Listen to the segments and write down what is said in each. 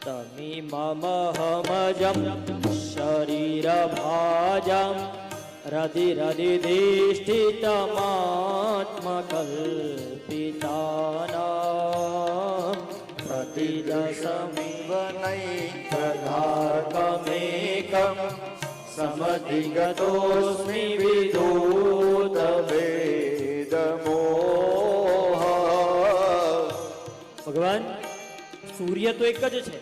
તમિમમહમજં શરીરભાજં રધિરધિધિષ્ઠિતમાત્મકલ્પિતાનાં પ્રતિદશમિવ નૈતધાર્કમેકં સમધિગતોऽસ્મિ વિદૂતવેદમોહ. ભગવાન સૂર્ય તો એક જ છે,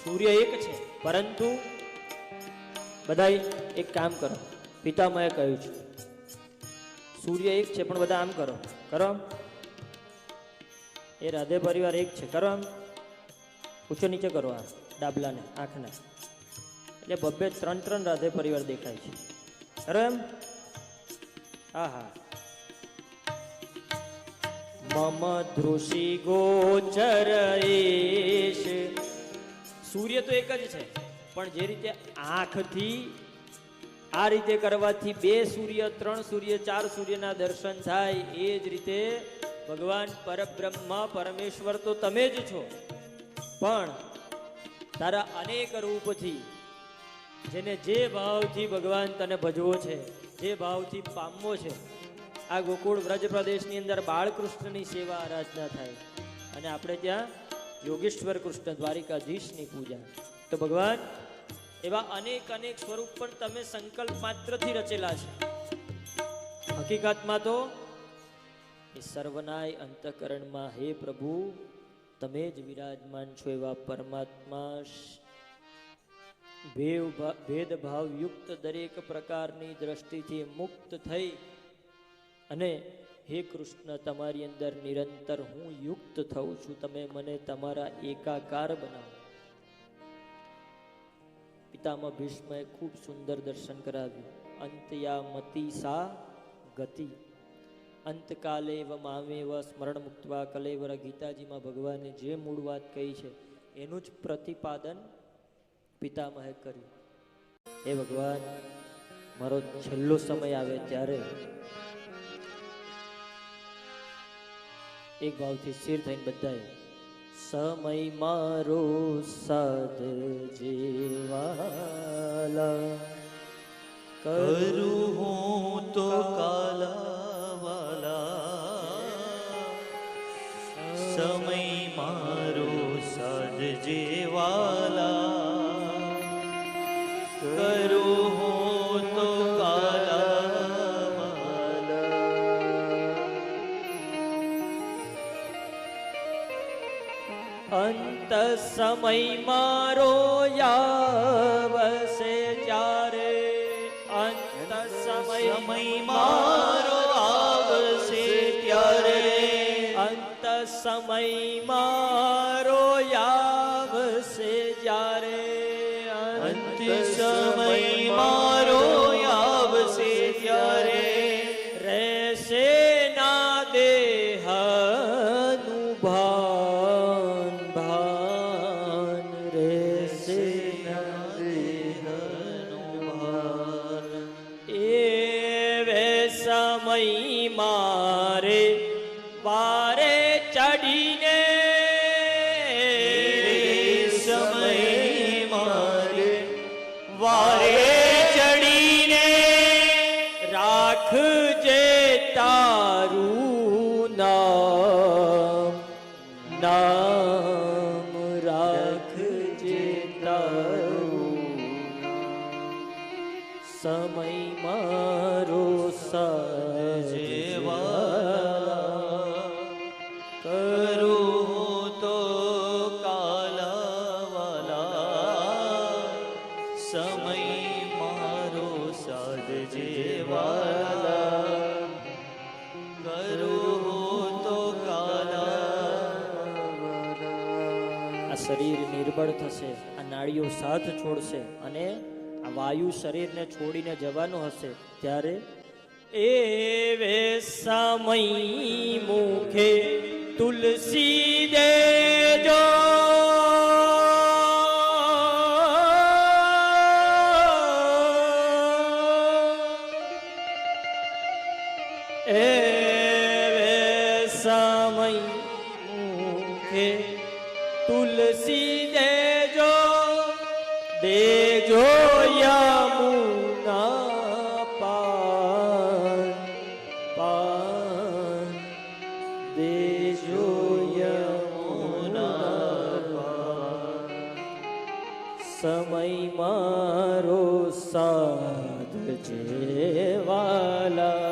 સૂર્ય એક છે, પરંતુ બધા એક કામ કરો. પિતામહે કહ્યું છે સૂર્ય એક છે પણ બધા આમ કરો કરો. એ રાધે પરિવાર એક છે, કરો આમ ઊંચો નીચે કરો આ ડાબલાને આંખને, એટલે બબ્બે 3 રાધે પરિવાર દેખાય છે, કરો એમ. હા હા. મમ ધ્રુષિ ગોચર એશ. સૂર્ય તો એક જ છે, પણ જે રીતે આંખથી આ રીતે કરવાથી 2 સૂર્ય 3 સૂર્ય 4 સૂર્યના દર્શન થાય, એ જ રીતે ભગવાન પરબ્રહ્મ પરમેશ્વર તો તમે જ છો, પણ તારા અનેક રૂપથી જેને જે ભાવથી ભગવાન તને ભજવો છે, જે ભાવથી પામવો છે, આ ગોકુળ વ્રજ પ્રદેશની અંદર બાળકૃષ્ણની સેવા આરાધના થાય અને આપણે ત્યાં યોગેશ્વર કૃષ્ણ દ્વારિકાધીશની પૂજા. તો ભગવાન એવા અનેક અનેક સ્વરૂપ પણ તમે સંકલ્પ માત્રથી રચેલા છે. હકીકતમાં તો એ સર્વનાય અંતઃકરણમાં હે પ્રભુ તમે જ વિરાજમાન છો. એવા પરમાત્મા ભેદભાવ યુક્ત દરેક પ્રકારની દ્રષ્ટિથી મુક્ત થઈ અને હે કૃષ્ણ તમારી અંદર નિરંતર હું યુક્ત થઉં છું. તમે મને તમારા એકાકાર બનાવો. પિતામહ ભીષ્મએ ખૂબ સુંદર દર્શન કરાવ્યું. અંતયામતિ સા ગતિ અંતકાલેવ મામેવ સ્મરણ મુક્ત્વા કલેવર. ગીતાજીમાં ભગવાને જે મૂળ વાત કહી છે એનું જ પ્રતિપાદન પિતામહે કર્યું. હે ભગવાન મારો છેલ્લો સમય આવે ત્યારે એક ભાવથી સ્થિર થઈને બધાએ સમય મારો સાધ જેવાલા કરું હું તો કાલાવાલા. સમય મારો સાધ જેવાલા કરું હું તો અંત સમય મારો આવશે જ્યારે. અંત સમય મારો આવશે ત્યારે. અંત સમય મારો આવશે જ્યારે. અંત સમય મારો આવશે ત્યારે. રહેશે ના દેહનું ભાન ભાન રહેશે ના દેહનું ભાન. એવે સમય મારે વારે ચડીને સમય મારે વારે ચડીને રાખજે તારું નામ નામ રાખજે તારું. સમય મારો સાજેવાલા કરું તો કાલાવાલા. સમય મારો સાધ જેવાલા કરું તો કાલાવાલા. આ શરીર નિર્બળ થશે, આ નાડીઓ સાથ છોડશે અને આ વાયુ શરીરને છોડીને જવાનું હશે ત્યારે એવે સમય મુખે તુલસી દેજો. એવે સમય મુખે તુલસી દે દેજો યમુના પાન પાન દેજો યમુના પાન સમય મારો સાધ જેવાલા